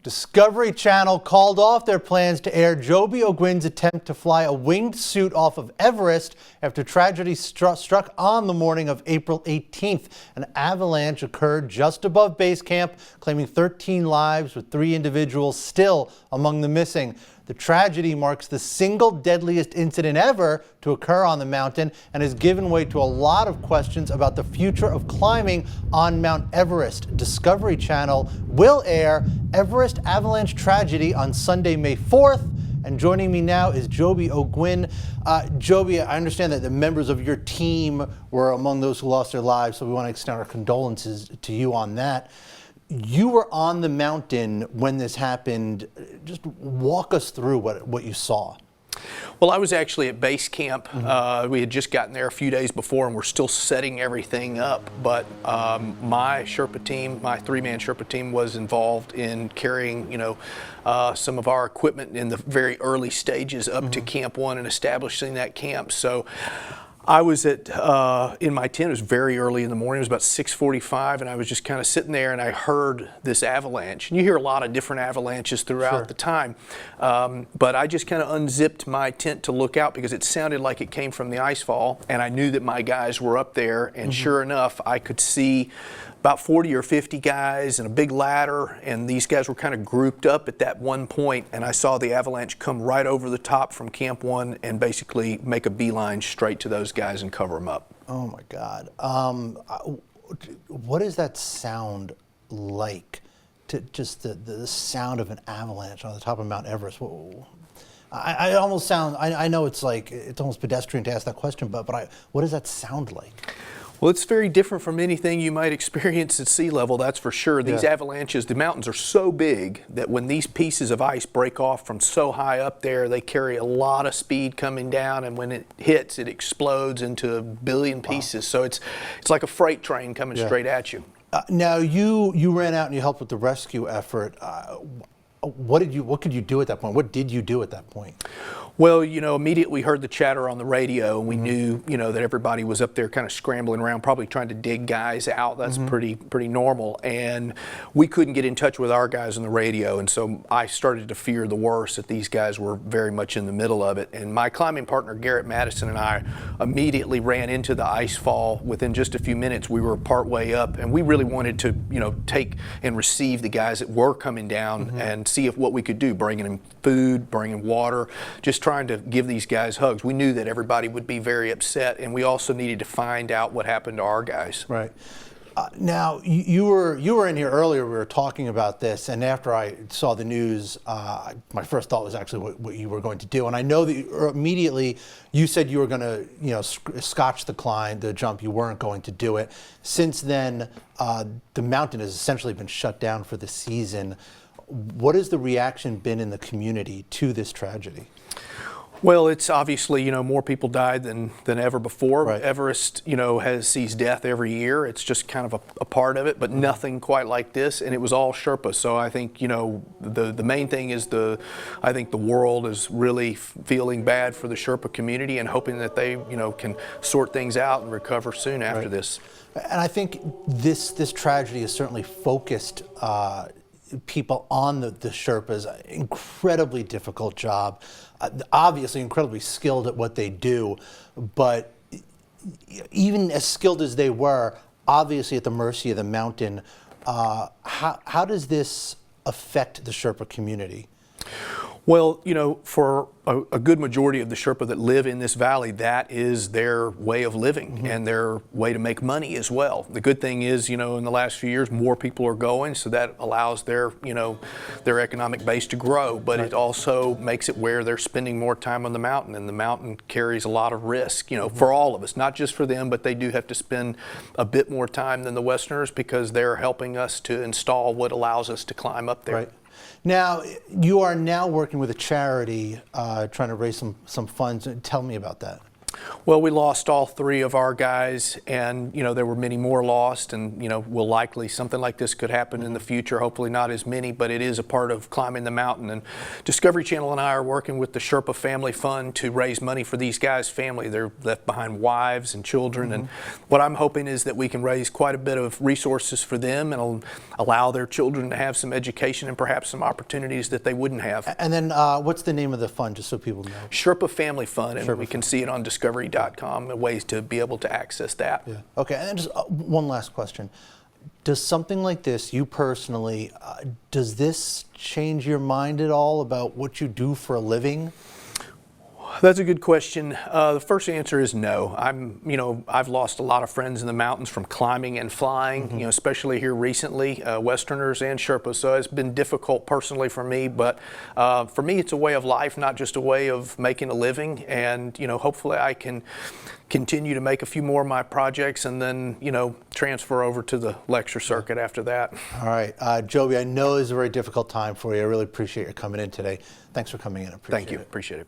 Discovery Channel called off their plans to air Joby Ogwyn's attempt to fly a wingsuit off of Everest after tragedy struck on the morning of April 18th. An avalanche occurred just above base camp, claiming 13 lives, with 3 individuals still among the missing. The tragedy marks the single deadliest incident ever to occur on the mountain and has given way to a lot of questions about the future of climbing on Mount Everest. Discovery Channel will air Everest Avalanche Tragedy on Sunday, May 4th. And joining me now is Joby Ogwyn. Joby, I understand that the members of your team were among those who lost their lives, so we want to extend our condolences to you on that. You were on the mountain when this happened. Just walk us through what you saw. Well, I was actually at base camp. We had just gotten there a few days before, and we're still setting everything up. But my Sherpa team, my 3-man Sherpa team, was involved in carrying, some of our equipment in the very early stages up to Camp 1 and establishing that camp. So I was in my tent. It was very early in the morning. It was about 6:45, and I was just kind of sitting there, and I heard this avalanche. And you hear a lot of different avalanches throughout the time, but I just kind of unzipped my tent to look out because it sounded like it came from the icefall, and I knew that my guys were up there. And sure enough, I could see about 40 or 50 guys and a big ladder, and these guys were kind of grouped up at that one point, and I saw the avalanche come right over the top from Camp 1 and basically make a beeline straight to those guys and cover them up. Oh my God. What does that sound like? Just the sound of an avalanche on the top of Mount Everest? I know it's almost pedestrian to ask that question, but what does that sound like? Well, it's very different from anything you might experience at sea level, that's for sure. These avalanches, the mountains are so big that when these pieces of ice break off from so high up there, they carry a lot of speed coming down, and when it hits, it explodes into a billion pieces. So it's like a freight train coming straight at you. Now, you ran out and you helped with the rescue effort. What could you do at that point? What did you do at that point? Well, immediately we heard the chatter on the radio, and we knew, that everybody was up there kind of scrambling around, probably trying to dig guys out. That's pretty normal. And we couldn't get in touch with our guys on the radio, and so I started to fear the worst, that these guys were very much in the middle of it. And my climbing partner, Garrett Madison, and I immediately ran into the ice fall. Within just a few minutes, we were part way up, and we really wanted to, take and receive the guys that were coming down and see what we could do, bringing them food, bringing water, just trying to give these guys hugs. We knew that everybody would be very upset, and we also needed to find out what happened to our guys. Right. Now, you were in here earlier. We were talking about this, and after I saw the news, my first thought was actually what you were going to do. And I know that immediately you said you were going to, scotch the climb, the jump. You weren't going to do it. Since then, the mountain has essentially been shut down for the season. What has the reaction been in the community to this tragedy? Well, it's obviously, more people died than ever before. Right. Everest, sees death every year. It's just kind of a part of it, but nothing quite like this. And it was all Sherpa. So I think, the main thing is I think the world is really feeling bad for the Sherpa community and hoping that they, can sort things out and recover soon after this. And I think this tragedy has certainly focused people on the Sherpas. Incredibly difficult job, obviously incredibly skilled at what they do, but even as skilled as they were, obviously at the mercy of the mountain. How does this affect the Sherpa community? Well, for a good majority of the Sherpa that live in this valley, that is their way of living and their way to make money as well. The good thing is, in the last few years, more people are going, so that allows their economic base to grow. But it also makes it where they're spending more time on the mountain, and the mountain carries a lot of risk, for all of us, not just for them, but they do have to spend a bit more time than the Westerners because they're helping us to install what allows us to climb up there. Right. Now, you are now working with a charity trying to raise some funds. Tell me about that. Well, we lost all 3 of our guys, and there were many more lost, and will likely something like this could happen in the future. Hopefully not as many, but it is a part of climbing the mountain. And Discovery Channel and I are working with the Sherpa Family Fund to raise money for these guys' family. They're left behind wives and children, and what I'm hoping is that we can raise quite a bit of resources for them and allow their children to have some education and perhaps some opportunities that they wouldn't have. And then what's the name of the fund, just so people know? Sherpa Family Fund, and we can see it on discovery.com, ways to be able to access that. Yeah. Okay, and then just one last question. Does something like this, you personally, does this change your mind at all about what you do for a living? That's a good question. The first answer is no. I've lost a lot of friends in the mountains from climbing and flying, especially here recently, Westerners and Sherpas. So it's been difficult personally for me, but for me it's a way of life, not just a way of making a living. And hopefully I can continue to make a few more of my projects and then transfer over to the lecture circuit after that. All right, Joby, I know it's a very difficult time for you. I really appreciate you coming in today. Thanks for coming in. Thank you. Appreciate it.